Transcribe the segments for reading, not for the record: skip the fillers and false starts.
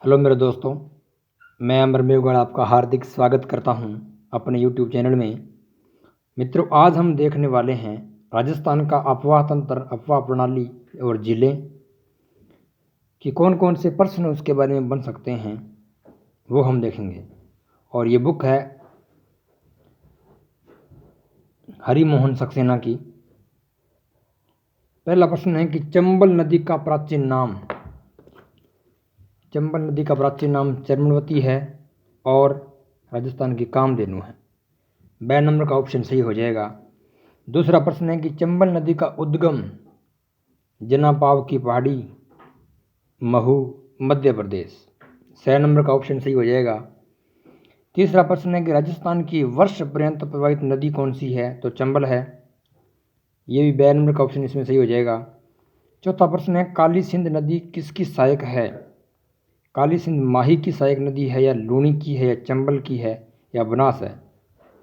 Hello मेरे दोस्तों, मैं अमर मेवगढ़ आपका हार्दिक स्वागत करता हूं अपने यूट्यूब चैनल में। मित्रों, आज हम देखने वाले हैं राजस्थान का अफवाह तंत्र, अफवाह प्रणाली और जिले कि कौन कौन से प्रश्न उसके बारे में बन सकते हैं, वो हम देखेंगे। और ये बुक है हरि मोहन सक्सेना की। पहला प्रश्न है कि चंबल नदी का प्राचीन नाम। चंबल नदी का प्राचीन नाम चर्मवती है और राजस्थान की कामधेनु है। ब नंबर का ऑप्शन सही हो जाएगा। दूसरा प्रश्न है कि चंबल नदी का उद्गम जनापाव की पहाड़ी, महू, मध्य प्रदेश। 6 नंबर का ऑप्शन सही हो जाएगा। तीसरा प्रश्न है कि राजस्थान की वर्ष पर्यंत प्रवाहित नदी कौन सी है, तो चंबल है। ये भी 2 नंबर का ऑप्शन इसमें सही हो जाएगा। चौथा प्रश्न है काली सिंध नदी किसकी सहायक है। काली सिंध माही की सहायक नदी है, या लूणी की है, या चंबल की है, या बनास है,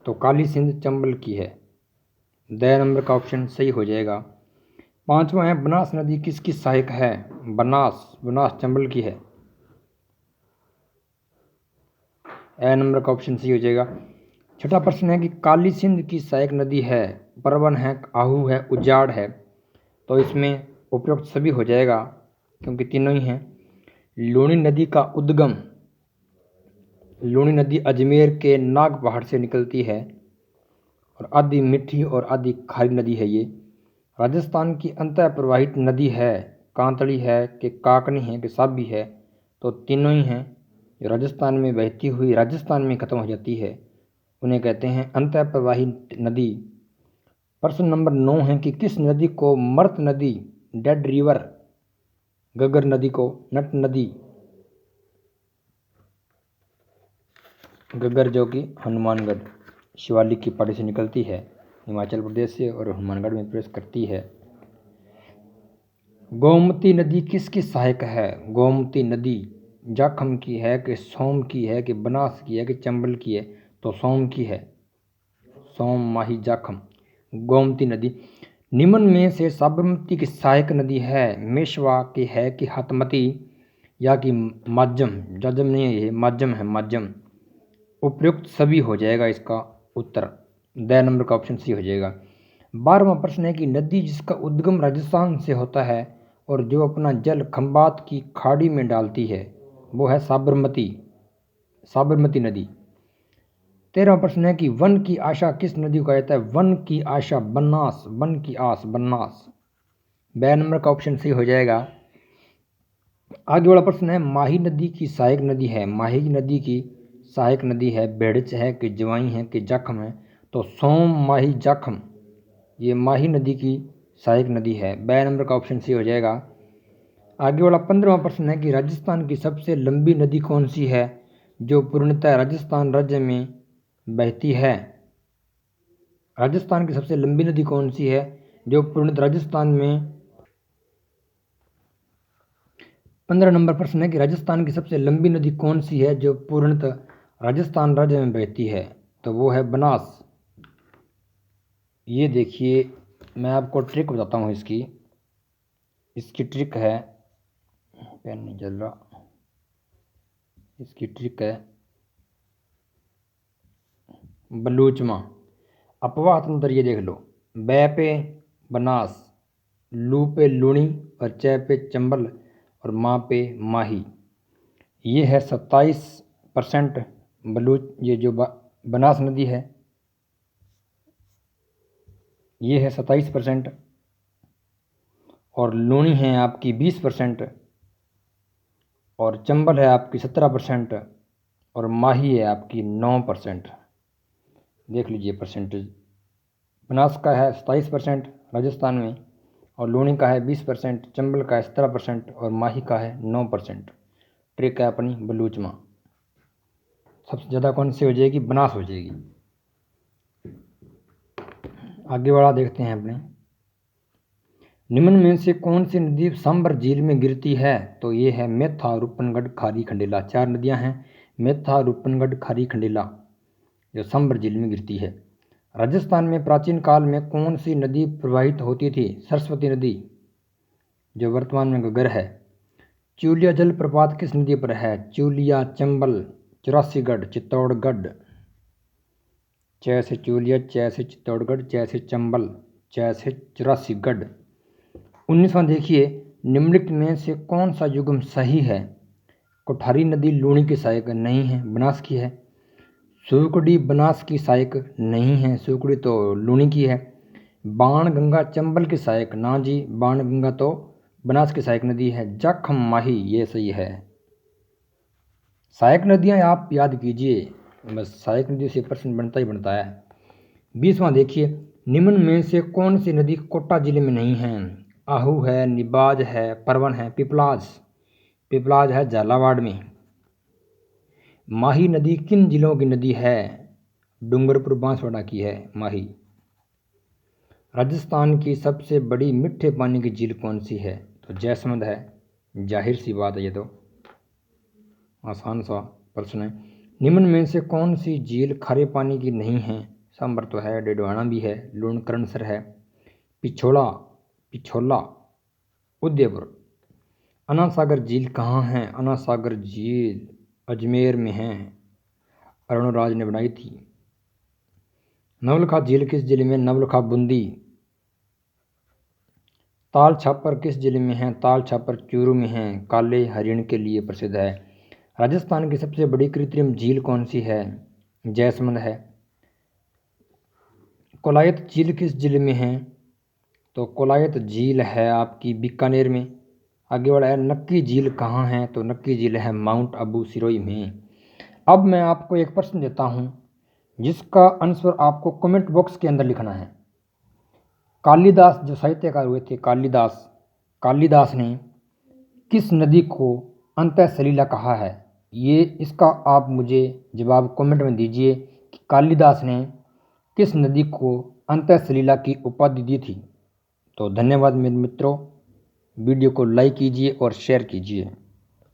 तो काली सिंध चंबल की है। 2 नंबर का ऑप्शन सही हो जाएगा। पांचवा है बनास नदी किसकी सहायक है। बनास चंबल की है। ए नंबर का ऑप्शन सही हो जाएगा। छठा प्रश्न है कि काली सिंध की सहायक नदी है, परवन है, आहू है, उजाड़ है, तो इसमें उपयुक्त सभी हो जाएगा क्योंकि तीनों ही हैं। लूणी नदी का उद्गम, लूणी नदी अजमेर के नाग पहाड़ से निकलती है और आधी मीठी और आधी खारी नदी है। ये राजस्थान की अंतः प्रवाहित नदी है, कांतड़ी है कि काकनी है कि साबी है, तो तीनों ही हैं। जो राजस्थान में बहती हुई राजस्थान में खत्म हो जाती है उन्हें कहते हैं अंतः प्रवाहित नदी। प्रश्न नंबर 9 है कि किस नदी को मृत नदी, डेड रिवर, गगर नदी को नट नदी, गगर जो कि हनुमानगढ़ शिवालिक की पहाड़ी से निकलती है, हिमाचल प्रदेश से, और हनुमानगढ़ में प्रवेश करती है। गोमती नदी किसकी सहायक है। गोमती नदी जाखम की है कि सोम की है कि बनास की है कि चंबल की है, तो सोम की है। सोम, माही, जाखम, गोमती नदी। निम्न में से साबरमती की सहायक नदी है, मेशवा की है कि हतमती, या कि माध्यम, जाजम नहीं है, ये माध्यम है, माध्यम। उपयुक्त सभी हो जाएगा इसका उत्तर। 2 नंबर का ऑप्शन सी हो जाएगा। 12वां प्रश्न है कि नदी जिसका उद्गम राजस्थान से होता है और जो अपना जल खंबात की खाड़ी में डालती है, वो है साबरमती, साबरमती नदी। 13वां प्रश्न है कि वन की आशा किस नदी को कहा जाता है। वन की आशा बनास, वन की आस, बनास। 2 नंबर का ऑप्शन सही हो जाएगा। आगे वाला प्रश्न है माही नदी की सहायक नदी है। माही नदी की सहायक नदी है, बेड़च है कि जवाई है कि जाखम है, तो सोम, माही, जाखम, ये माही नदी की सहायक नदी है। 2 नंबर का ऑप्शन सही हो जाएगा। आगे वाला 15वां प्रश्न है कि राजस्थान की सबसे लंबी नदी कौन सी है जो पूर्णतः राजस्थान राज्य में बहती है। राजस्थान की सबसे लंबी नदी कौन सी है जो पूर्णतः राजस्थान में। 15 नंबर प्रश्न है कि राजस्थान की सबसे लंबी नदी कौन सी है जो पूर्णतः राजस्थान राज्य में बहती है, तो वो है बनास। ये देखिए, मैं आपको ट्रिक बताता हूँ इसकी। इसकी ट्रिक है, पेन नहीं चल रहा, इसकी ट्रिक है बलूचमा। अपवाह तंत्र ये देख लो, बै पे बनास, लू पे लूणी और च पे चंबल और माँ पे माही। ये है 27% बलूच, ये जो बनास नदी है ये है 27%, और लूणी है आपकी 20%, और चंबल है आपकी 17%, और माही है आपकी 9%। देख लीजिए परसेंटेज। बनास का है 27% राजस्थान में, और लूणी का है 20%, चंबल का है 17%, और माही का है 9%। ट्रिक है अपनी बलूचमा। सबसे ज़्यादा कौन सी हो जाएगी, बनास हो जाएगी। आगे वाला देखते हैं अपने। निम्न में से कौन सी नदी सांबर झील में गिरती है, तो ये है मेथा, रूपनगढ़, खारी, खंडेला। 4 नदियां हैं, मेथा, रूपनगढ़, खारी, खंडेला, जो सांबर झील में गिरती है। राजस्थान में प्राचीन काल में कौन सी नदी प्रवाहित होती थी। सरस्वती नदी, जो वर्तमान में गगर है। चूलिया जलप्रपात किस नदी पर है? चूलिया, चंबल, चौरासीगढ़, चित्तौड़गढ़। च से चूलिया, च से चित्तौड़गढ़, च से चंबल, च से चौरासीगढ़। 19वां देखिए, निम्नलिखित में से कौन सा युग्म सही है? कोठारी नदी लूणी की सहायक नहीं है, बनास की है। सूकड़ी बनास की सहायक नहीं है, सूकड़ी तो लूणी की है। बाण गंगा चंबल की सहायक, ना जी, बाण गंगा तो बनास की सहायक नदी है। जाखम माही ये सही है। सहायक नदियां आप याद कीजिए, बस सहायक नदियों से प्रश्न बनता ही बनता है। 20वां देखिए, निम्न में से कौन सी नदी कोटा जिले में नहीं है? आहू है, निबाज है, परवन है, पिपलाज। पिपलाज है झालावाड़ में। माही नदी किन जिलों की नदी है? डूंगरपुर बांसवाड़ा की है माही। राजस्थान की सबसे बड़ी मीठे पानी की झील कौन सी है? तो जैसमंद है, जाहिर सी बात है, ये तो आसान सा प्रश्न है। निम्न में से कौन सी झील खारे पानी की नहीं है? सांबर तो है, डेडवाना भी है, लूणकरणसर है, पिछोला, उदयपुर। अन्ना सागर झील कहाँ है? अन्ना सागर झील अजमेर में है, अरुणराज ने बनाई थी। नवलखा झील किस जिले में? नवलखा बूंदी। ताल छापर किस जिले में है? ताल छापर चूरू में है, काले हरिण के लिए प्रसिद्ध है। राजस्थान की सबसे बड़ी कृत्रिम झील कौन सी है? जैसमंद है। कोलायत झील किस जिले में है? तो कोलायत झील है आपकी बीकानेर में। आगे बढ़ा है, नक्की झील कहाँ है? तो नक्की झील है माउंट आबू सिरोही में। अब मैं आपको एक प्रश्न देता हूँ जिसका आंसर आपको कमेंट बॉक्स के अंदर लिखना है। कालिदास जो साहित्यकार हुए थे, कालिदास ने किस नदी को अंतःसलीला कहा है? ये इसका आप मुझे जवाब कमेंट में दीजिए कि कालिदास ने किस नदी को अंतःसलीला की उपाधि दी थी। तो धन्यवाद मेरे मित्रों, वीडियो को लाइक कीजिए और शेयर कीजिए।